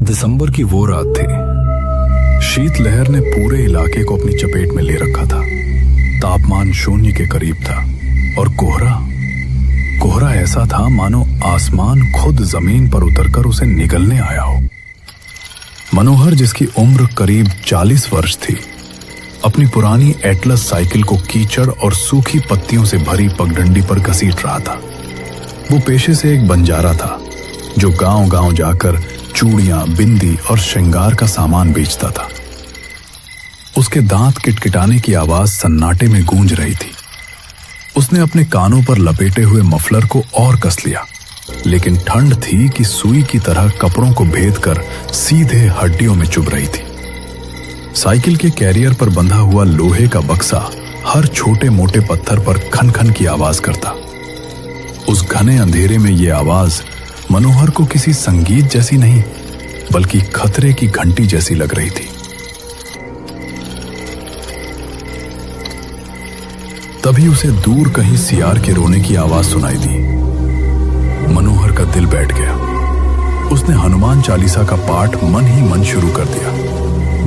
दिसंबर की वो रात थी। शीतलहर ने पूरे इलाके को अपनी चपेट में ले रखा था। तापमान 0 के करीब था और कोहरा ऐसा था मानो आसमान खुद जमीन पर उतरकर उसे निगलने आया हो। मनोहर, जिसकी उम्र करीब 40 वर्ष थी, अपनी पुरानी एटलस साइकिल को कीचड़ और सूखी पत्तियों से भरी पगडंडी पर घसीट रहा था। वो पेशे से एक बंजारा था जो गांव-गांव जाकर चूड़ियां, बिंदी और श्रृंगार का सामान बेचता था। उसके दांत किटकिटाने की आवाज सन्नाटे में गूंज रही थी। उसने अपने कानों पर लपेटे हुए मफलर को और कस लिया, लेकिन ठंड थी कि सुई की तरह कपड़ों को भेद कर सीधे हड्डियों में चुभ रही थी। साइकिल के कैरियर पर बंधा हुआ लोहे का बक्सा हर छोटे मोटे पत्थर पर खन खन की आवाज करता। उस घने अंधेरे में ये आवाज मनोहर को किसी संगीत जैसी नहीं, बल्कि खतरे की घंटी जैसी लग रही थी। तभी उसे दूर कहीं सियार के रोने की आवाज सुनाई दी। मनोहर का दिल बैठ गया। उसने हनुमान चालीसा का पाठ मन ही मन शुरू कर दिया।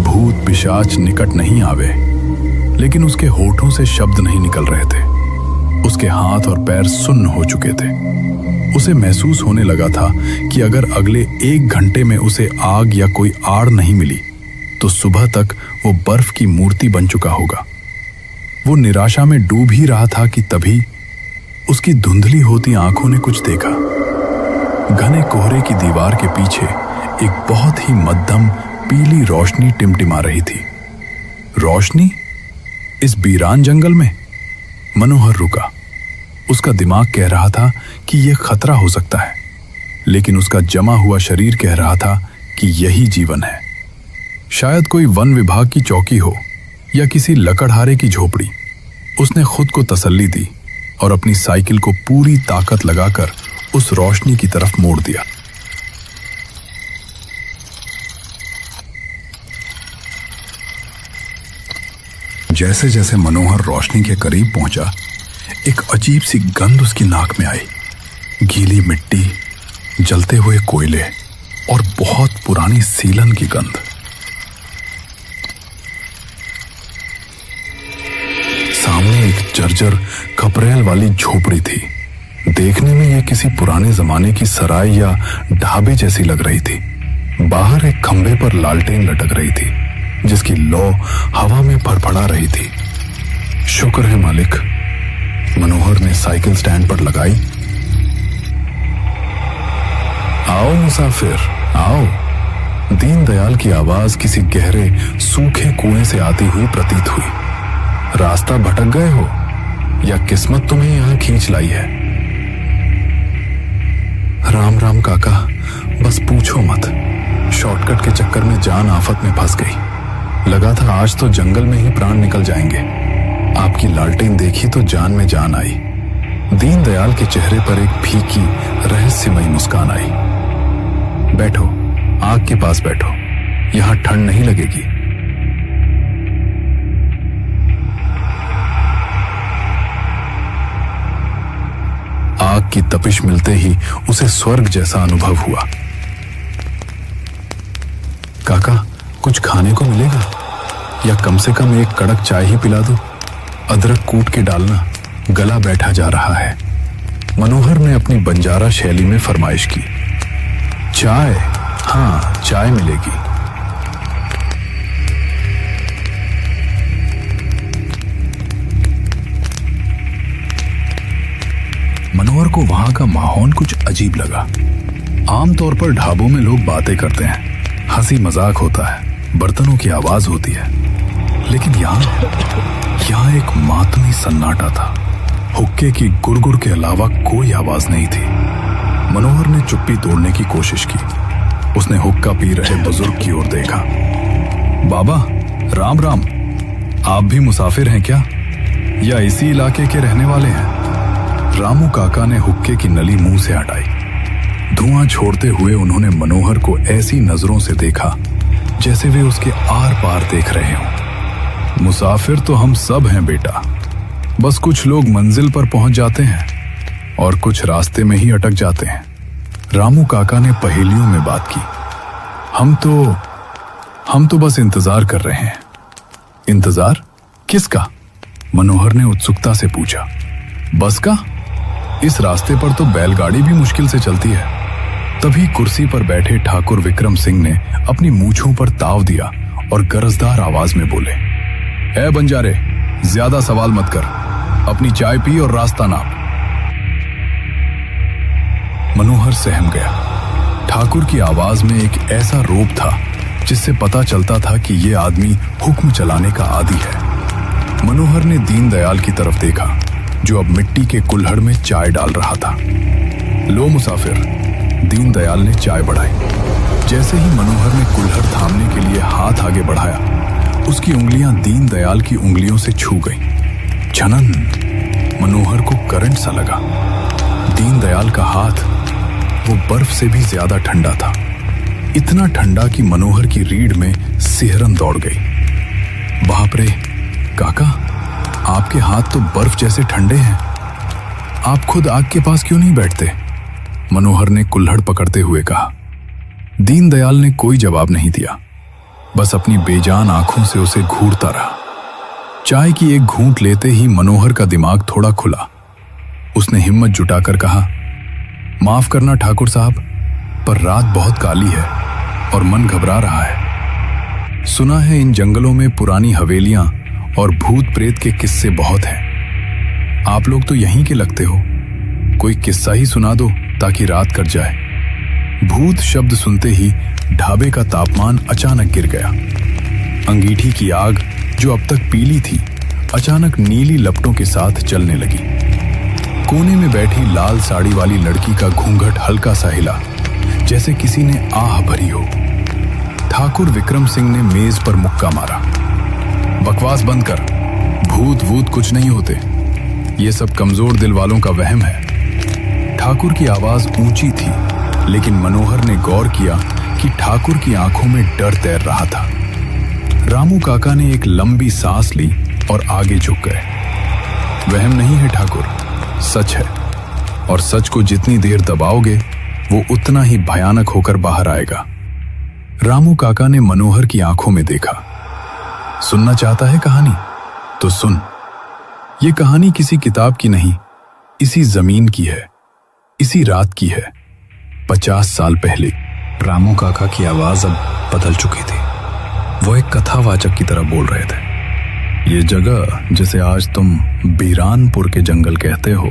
भूत पिशाच निकट नहीं आवे, लेकिन उसके होठों से शब्द नहीं निकल रहे थे। उसके हाथ और पैर सुन्न हो चुके थे। उसे महसूस होने लगा था कि अगर अगले 1 घंटे में उसे आग या कोई आड़ नहीं मिली तो सुबह तक वो बर्फ की मूर्ति बन चुका होगा। वो निराशा में डूब ही रहा था कि तभी उसकी धुंधली होती आंखों ने कुछ देखा। घने कोहरे की दीवार के पीछे एक बहुत ही मध्यम पीली रोशनी टिमटिमा रही थी। रोशनी इस वीरान जंगल में? मनोहर रुका। उसका दिमाग कह रहा था कि यह खतरा हो सकता है, लेकिन उसका जमा हुआ शरीर कह रहा था कि यही जीवन है। शायद कोई वन विभाग की चौकी हो या किसी लकड़हारे की झोपड़ी। उसने खुद को तसल्ली दी और अपनी साइकिल को पूरी ताकत लगाकर उस रोशनी की तरफ मोड़ दिया। जैसे जैसे मनोहर रोशनी के करीब पहुंचा, एक अजीब सी गंध उसकी नाक में आई। गीली मिट्टी, जलते हुए कोयले और बहुत पुरानी सीलन की गंध। सामने एक जर्जर खपरेल वाली झोपड़ी थी। देखने में यह किसी पुराने जमाने की सराय या ढाबे जैसी लग रही थी। बाहर एक खंभे पर लालटेन लटक रही थी, जिसकी लौ हवा में फड़फड़ा रही थी। शुक्र है मालिक, मनोहर ने साइकिल स्टैंड पर लगाई। आओ मुसाफिर, आओ। दीनदयाल की आवाज किसी गहरे सूखे कुएं से आती हुई प्रतीत हुई। रास्ता भटक गए हो या किस्मत तुम्हें यहां खींच लाई है? राम राम काका, बस पूछो मत। शॉर्टकट के चक्कर में जान आफत में फंस गई। लगा था आज तो जंगल में ही प्राण निकल जाएंगे। आपकी लालटेन देखी तो जान में जान आई। दीनदयाल के चेहरे पर एक फीकी रहस्यमयी मुस्कान आई। बैठो, आग के पास बैठो, यहां ठंड नहीं लगेगी। आग की तपिश मिलते ही उसे स्वर्ग जैसा अनुभव हुआ। काका, कुछ खाने को मिलेगा या कम से कम एक कड़क चाय ही पिला दो। अदरक कूट के डालना, गला बैठा जा रहा है। मनोहर ने अपनी बंजारा शैली में फरमाइश की। चाय? हाँ, चाय मिलेगी। मनोहर को वहां का माहौल कुछ अजीब लगा। आमतौर पर ढाबों में लोग बातें करते हैं, हंसी मजाक होता है, बर्तनों की आवाज होती है, लेकिन यहाँ एक मातमी सन्नाटा था। हुक्के की गुड़गुड़ के अलावा कोई आवाज नहीं थी। मनोहर ने चुप्पी तोड़ने की कोशिश की। उसने हुक्का पी रहे बुजुर्ग की ओर देखा। बाबा, राम राम। आप भी मुसाफिर हैं क्या, या इसी इलाके के रहने वाले हैं? रामू काका ने हुक्के की नली मुंह से हटाई। धुआं छोड़ते हुए उन्होंने मनोहर को ऐसी नजरों से देखा जैसे वे उसके आर पार देख रहे हों। मुसाफिर तो हम सब हैं बेटा, बस कुछ लोग मंजिल पर पहुंच जाते हैं और कुछ रास्ते में ही अटक जाते हैं। रामू काका ने पहेलियों में बात की। हम तो बस इंतजार कर रहे हैं। इंतजार किसका? मनोहर ने उत्सुकता से पूछा। बस का? इस रास्ते पर तो बैलगाड़ी भी मुश्किल से चलती है। तभी कुर्सी पर बैठे ठाकुर विक्रम सिंह ने अपनी मूंछों पर ताव दिया और गरजदार आवाज में बोले, ए बंजारे, ज्यादा सवाल मत कर, अपनी चाय पी और रास्ता नाप। मनोहर सहम गया। ठाकुर की आवाज में एक ऐसा रोब था जिससे पता चलता था कि यह आदमी हुक्म चलाने का आदी है। मनोहर ने दीनदयाल की तरफ देखा जो अब मिट्टी के कुल्हड़ में चाय डाल रहा था। लो मुसाफिर, दीनदयाल ने चाय बढ़ाई। जैसे ही मनोहर ने कुल्हड़ थामने के लिए हाथ आगे बढ़ाया, उसकी उंगलियां दीनदयाल की उंगलियों से छू गईं। झनन! मनोहर को करंट सा लगा। दीनदयाल का हाथ वो बर्फ से भी ज्यादा ठंडा था, इतना ठंडा कि मनोहर की रीढ़ में सिहरन दौड़ गई। बाप रे काका, आपके हाथ तो बर्फ जैसे ठंडे हैं। आप खुद आग के पास क्यों नहीं बैठते? मनोहर ने कुल्हड़ पकड़ते हुए कहा। दीनदयाल ने कोई जवाब नहीं दिया, बस अपनी बेजान आंखों से उसे घूरता रहा। चाय की एक घूंट लेते ही मनोहर का दिमाग थोड़ा खुला। उसने हिम्मत जुटाकर कहा, माफ करना ठाकुर साहब, पर रात बहुत काली है और मन घबरा रहा है। सुना है इन जंगलों में पुरानी हवेलियां और भूत प्रेत के किस्से बहुत हैं। आप लोग तो यहीं के लगते हो, कोई किस्सा ही सुना दो ताकि रात कट जाए। भूत शब्द सुनते ही ढाबे का तापमान अचानक गिर गया। अंगीठी की आग जो अब तक पीली थी, अचानक नीली लपटों के साथ जलने लगी। कोने में बैठी लाल साड़ी वाली लड़की का घूंघट हल्का सा हिला, जैसे किसी ने आह भरी हो। ठाकुर विक्रम सिंह ने मेज पर मुक्का मारा। बकवास बंद कर, भूत वूत कुछ नहीं होते, ये सब कमजोर दिल वालों का वहम है। ठाकुर की आवाज ऊंची थी, लेकिन मनोहर ने गौर किया कि ठाकुर की आंखों में डर तैर रहा था। रामू काका ने एक लंबी सांस ली और आगे झुक गए। वहम नहीं है ठाकुर, सच है, और सच को जितनी देर दबाओगे वो उतना ही भयानक होकर बाहर आएगा। रामू काका ने मनोहर की आंखों में देखा। सुनना चाहता है कहानी? तो सुन। ये कहानी किसी किताब की नहीं, इसी जमीन की है, इसी रात की है, 50 साल पहले। रामू काका की आवाज अब बदल चुकी थी। वो एक कथावाचक की तरह बोल रहे थे। ये जगह जिसे आज तुम बीरानपुर के जंगल कहते हो,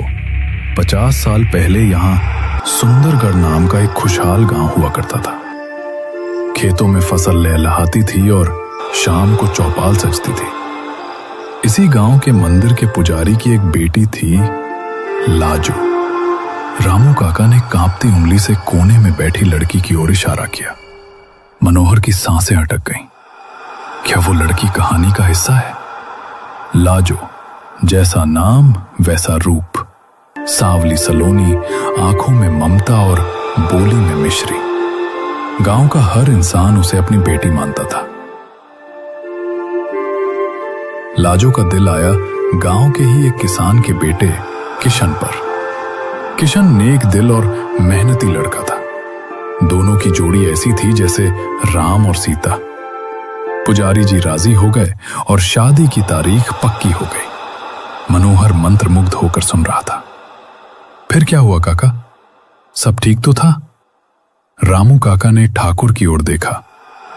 50 साल पहले यहाँ सुंदरगढ़ नाम का एक खुशहाल गांव हुआ करता था। खेतों में फसल लहलहाती थी और शाम को चौपाल सजती थी। इसी गांव के मंदिर के पुजारी की एक बेटी थी, लाजो। रामू काका ने कांपती उंगली से कोने में बैठी लड़की की ओर इशारा किया। मनोहर की सांसें अटक गईं। क्या वो लड़की कहानी का हिस्सा है? लाजो, जैसा नाम वैसा रूप, सांवली सलोनी, आंखों में ममता और बोली में मिश्री। गांव का हर इंसान उसे अपनी बेटी मानता था। लाजो का दिल आया गांव के ही एक किसान के बेटे किशन पर। किशन नेक दिल और मेहनती लड़का था। दोनों की जोड़ी ऐसी थी जैसे राम और सीता। पुजारी जी राजी हो गए और शादी की तारीख पक्की हो गई। मनोहर मंत्रमुग्ध होकर सुन रहा था। फिर क्या हुआ काका? सब ठीक तो था? रामू काका ने ठाकुर की ओर देखा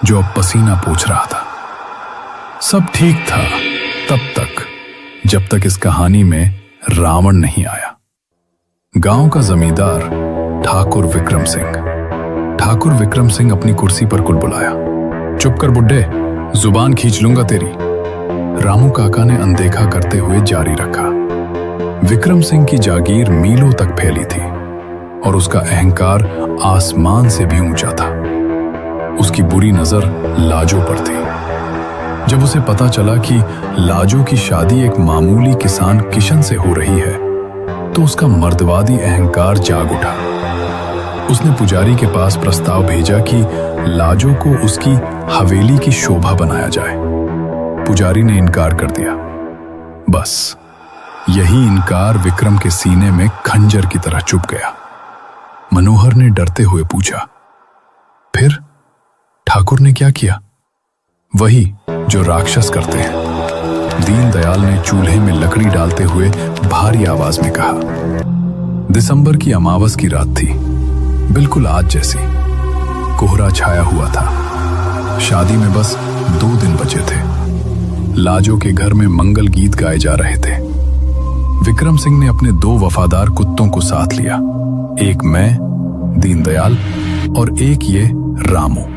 जो अब पसीना पोंछ रहा था। सब ठीक था तब तक, जब तक इस कहानी में रावण नहीं आया। गांव का जमींदार ठाकुर विक्रम सिंह। ठाकुर विक्रम सिंह अपनी कुर्सी पर कुलबुलाया। चुप कर बुड्ढे, जुबान खींच लूंगा तेरी। रामू काका ने अनदेखा करते हुए जारी रखा। विक्रम सिंह की जागीर मीलों तक फैली थी और उसका अहंकार आसमान से भी ऊंचा था। उसकी बुरी नजर लाजो पर थी। जब उसे पता चला कि लाजो की शादी एक मामूली किसान किशन से हो रही है, तो उसका मर्दवादी अहंकार जाग उठा। उसने पुजारी के पास प्रस्ताव भेजा कि लाजो को उसकी हवेली की शोभा बनाया जाए। पुजारी ने इनकार कर दिया। बस यही इनकार विक्रम के सीने में खंजर की तरह चुभ गया। मनोहर ने डरते हुए पूछा, फिर ठाकुर ने क्या किया? वही जो राक्षस करते हैं। दीनदयाल ने चूल्हे में लकड़ी डालते हुए भारी आवाज में कहा। दिसंबर की अमावस की रात थी, बिल्कुल आज जैसी। कोहरा छाया हुआ था। शादी में बस 2 दिन बचे थे। लाजो के घर में मंगल गीत गाए जा रहे थे। विक्रम सिंह ने अपने 2 वफादार कुत्तों को साथ लिया, एक मैं, दीनदयाल, और एक ये रामू।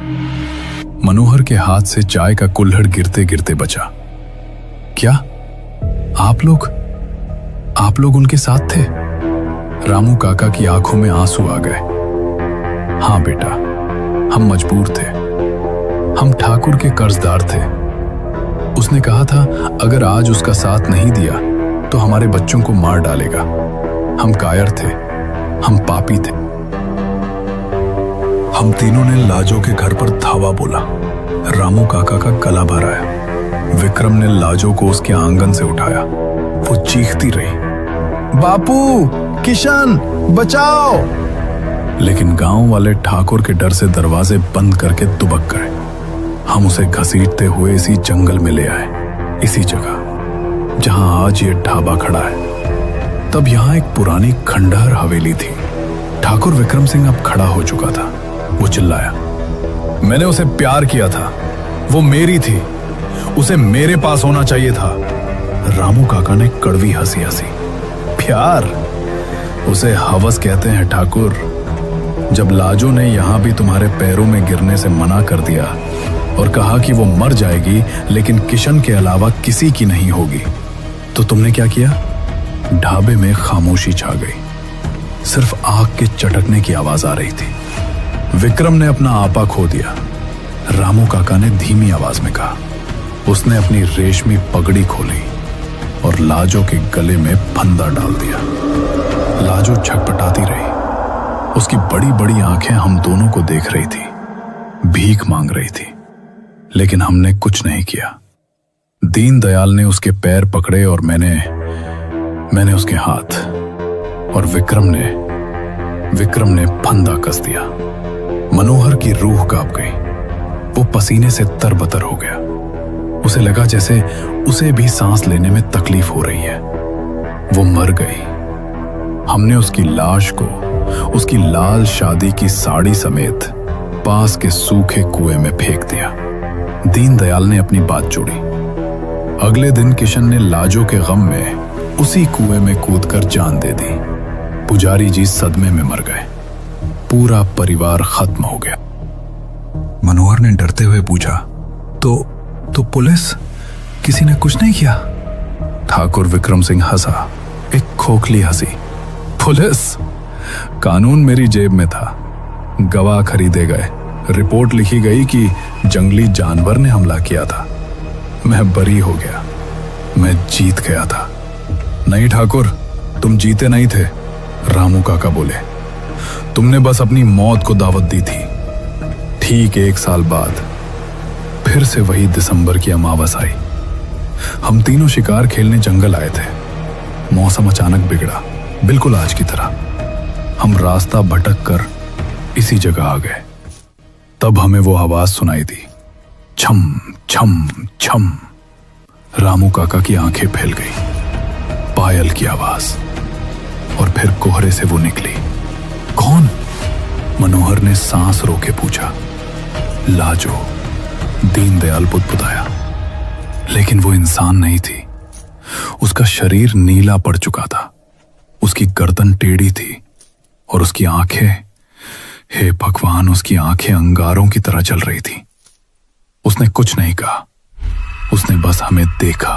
मनोहर के हाथ से चाय का कुल्हड़ गिरते गिरते बचा। क्या आप लोग उनके साथ थे? रामू काका की आंखों में आंसू आ गए। हाँ बेटा, हम मजबूर थे। हम ठाकुर के कर्जदार थे। उसने कहा था अगर आज उसका साथ नहीं दिया तो हमारे बच्चों को मार डालेगा। हम कायर थे, हम पापी थे। हम तीनों ने लाजो के घर पर धावा बोला। रामू काका का गला भर आया। विक्रम ने लाजो को उसके आंगन से उठाया। वो चीखती रही, बापू, किशन, बचाओ। लेकिन गांव वाले ठाकुर के डर से दरवाजे बंद करके दुबक गए। हम उसे घसीटते हुए इसी जंगल में ले आए, इसी जगह जहां आज ये ढाबा खड़ा है। तब यहां एक पुरानी खंडहर हवेली थी। ठाकुर विक्रम सिंह अब खड़ा हो चुका था। वो चिल्लाया, मैंने उसे प्यार किया था, वो मेरी थी, उसे मेरे पास होना चाहिए था। रामू काका ने कड़वी हंसी हंसी। प्यार? उसे हवस कहते हैं ठाकुर। जब लाजो ने यहां भी तुम्हारे पैरों में गिरने से मना कर दिया और कहा कि वो मर जाएगी लेकिन किशन के अलावा किसी की नहीं होगी, तो तुमने क्या किया? ढाबे में खामोशी छा गई। सिर्फ आग के चटकने की आवाज आ रही थी। विक्रम ने अपना आपा खो दिया। रामू काका ने धीमी आवाज में कहा। उसने अपनी रेशमी पगड़ी खोली और लाजो के गले में फंदा डाल दिया। लाजो छटपटाती रही। उसकी बड़ी बड़ी आंखें हम दोनों को देख रही थी, भीख मांग रही थी, लेकिन हमने कुछ नहीं किया। दीनदयाल ने उसके पैर पकड़े और मैंने उसके हाथ, और विक्रम ने फंदा कस दिया। मनोहर की रूह कांप गई। वो पसीने से तरबतर हो गया। उसे लगा जैसे उसे भी सांस लेने में तकलीफ हो रही है। वो मर गई। हमने उसकी लाश को उसकी लाल शादी की साड़ी समेत पास के सूखे कुएं में फेंक दिया। दीनदयाल ने अपनी बात जोड़ी। अगले दिन किशन ने लाजो के गम में उसी कुएं में कूदकर जान दे दी। पुजारी जी सदमे में मर गए। पूरा परिवार खत्म हो गया। मनोहर ने डरते हुए पूछा, तो पुलिस? किसी ने कुछ नहीं किया? ठाकुर विक्रम सिंह हंसा, एक खोखली हंसी। पुलिस? कानून मेरी जेब में था। गवाह खरीदे गए, रिपोर्ट लिखी गई कि जंगली जानवर ने हमला किया था। मैं बरी हो गया। मैं जीत गया था। नहीं ठाकुर, तुम जीते नहीं थे, रामू काका बोले। तुमने बस अपनी मौत को दावत दी थी। ठीक 1 साल बाद फिर से वही दिसंबर की अमावस आई। हम तीनों शिकार खेलने जंगल आए थे। मौसम अचानक बिगड़ा, बिल्कुल आज की तरह। हम रास्ता भटक कर इसी जगह आ गए। तब हमें वो आवाज सुनाई दी, छम छम छम। रामू काका की आंखें फैल गई। पायल की आवाज, और फिर कोहरे से वो निकली। कौन? मनोहर ने सांस रोके पूछा। लाजो, दीनदयाल बुदबुदाया। लेकिन वो इंसान नहीं थी। उसका शरीर नीला पड़ चुका था। उसकी गर्दन टेढ़ी थी और उसकी आंखें, हे भगवान, उसकी आंखें अंगारों की तरह जल रही थी। उसने कुछ नहीं कहा। उसने बस हमें देखा।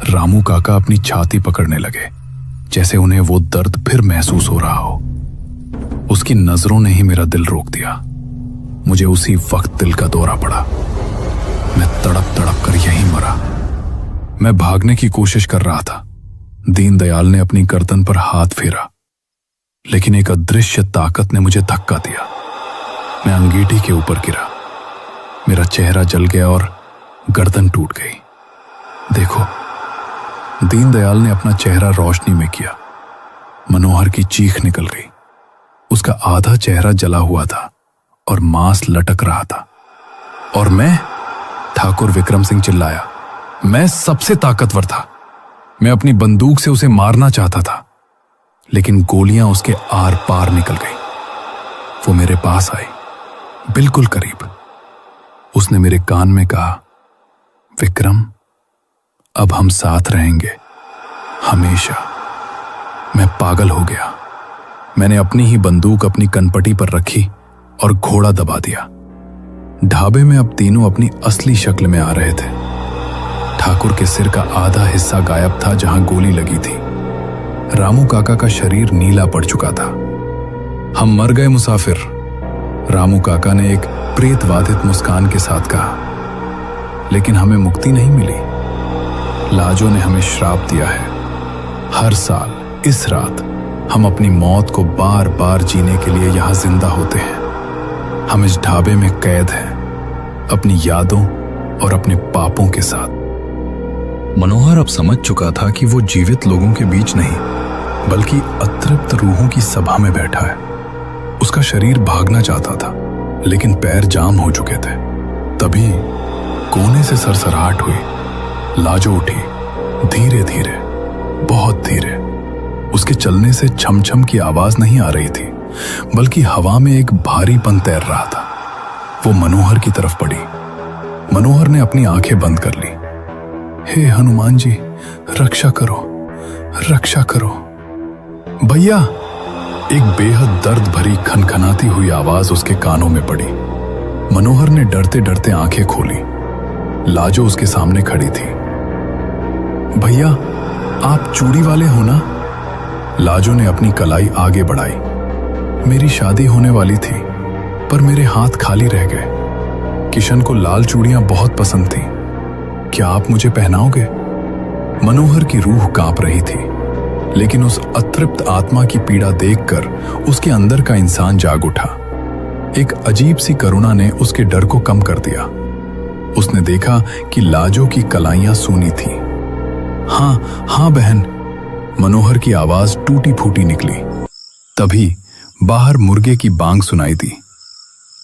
रामू काका अपनी छाती पकड़ने लगे, जैसे उन्हें वो दर्द फिर महसूस हो रहा हो। उसकी नजरों ने ही मेरा दिल रोक दिया। मुझे उसी वक्त दिल का दौरा पड़ा। मैं तड़प तड़प कर यहीं मरा। मैं भागने की कोशिश कर रहा था। दीनदयाल ने अपनी गर्दन पर हाथ फेरा, लेकिन एक अदृश्य ताकत ने मुझे धक्का दिया। मैं अंगीठी के ऊपर गिरा। मेरा चेहरा जल गया और गर्दन टूट गई। देखो, दीनदयाल ने अपना चेहरा रोशनी में किया। मनोहर की चीख निकल गई। उसका आधा चेहरा जला हुआ था और मांस लटक रहा था। और मैं? ठाकुर विक्रम सिंह चिल्लाया। मैं सबसे ताकतवर था। मैं अपनी बंदूक से उसे मारना चाहता था, लेकिन गोलियां उसके आर पार निकल गई। वो मेरे पास आई, बिल्कुल करीब। उसने मेरे कान में कहा, विक्रम, अब हम साथ रहेंगे, हमेशा। मैं पागल हो गया। मैंने अपनी ही बंदूक अपनी कनपटी पर रखी और घोड़ा दबा दिया। ढाबे में अब तीनों अपनी असली शक्ल में आ रहे थे। ठाकुर के सिर का आधा हिस्सा गायब था जहां गोली लगी थी। रामू काका का शरीर नीला पड़ चुका था। हम मर गए मुसाफिर, रामू काका ने एक प्रेतवादित मुस्कान के साथ कहा। लेकिन हमें मुक्ति नहीं मिली। लाजो ने हमें श्राप दिया है। हर साल इस रात हम अपनी मौत को बार बार जीने के लिए यहां जिंदा होते हैं। हम इस ढाबे में कैद हैं, अपनी यादों और अपने पापों के साथ। मनोहर अब समझ चुका था कि वो जीवित लोगों के बीच नहीं, बल्कि अतृप्त रूहों की सभा में बैठा है। उसका शरीर भागना चाहता था, लेकिन पैर जाम हो चुके थे। तभी कोने से सरसराहट हुई। लाजो उठी, धीरे धीरे, बहुत धीरे। उसके चलने से छमछम की आवाज नहीं आ रही थी, बल्कि हवा में एक भारीपन तैर रहा था। वो मनोहर की तरफ बढ़ी। मनोहर ने अपनी आंखें बंद कर ली। हे हनुमान जी, रक्षा करो, रक्षा करो। भैया! एक बेहद दर्द भरी खनखनाती हुई आवाज उसके कानों में पड़ी। मनोहर ने डरते डरते आंखें खोली। लाजो उसके सामने खड़ी थी। भैया, आप चूड़ी वाले हो ना? लाजो ने अपनी कलाई आगे बढ़ाई। मेरी शादी होने वाली थी, पर मेरे हाथ खाली रह गए। किशन को लाल चूड़ियां बहुत पसंद थी। क्या आप मुझे पहनाओगे? मनोहर की रूह कांप रही थी, लेकिन उस अतृप्त आत्मा की पीड़ा देखकर उसके अंदर का इंसान जाग उठा। एक अजीब सी करुणा ने उसके डर को कम कर दिया। उसने देखा कि लाजो की कलाइयां सूनी थी। हाँ हाँ बहन, मनोहर की आवाज टूटी फूटी निकली। तभी बाहर मुर्गे की बांग सुनाई दी।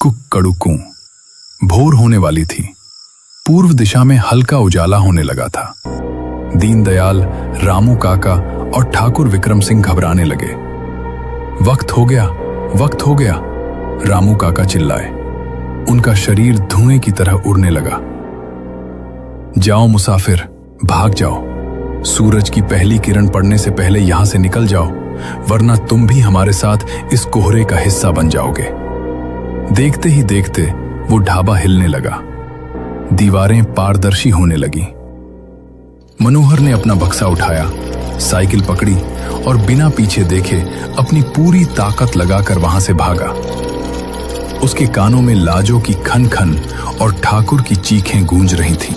कुकड़ुकू। भोर होने वाली थी। पूर्व दिशा में हल्का उजाला होने लगा था। दीनदयाल, रामू काका और ठाकुर विक्रम सिंह घबराने लगे। वक्त हो गया, वक्त हो गया, रामू काका चिल्लाए। उनका शरीर धुएं की तरह उड़ने लगा। जाओ मुसाफिर, भाग जाओ। सूरज की पहली किरण पड़ने से पहले यहां से निकल जाओ, वरना तुम भी हमारे साथ इस कोहरे का हिस्सा बन जाओगे। देखते ही देखते वो ढाबा हिलने लगा। दीवारें पारदर्शी होने लगी। मनोहर ने अपना बक्सा उठाया, साइकिल पकड़ी और बिना पीछे देखे अपनी पूरी ताकत लगाकर वहां से भागा। उसके कानों में लाजो की खन खन और ठाकुर की चीखें गूंज रही थीं।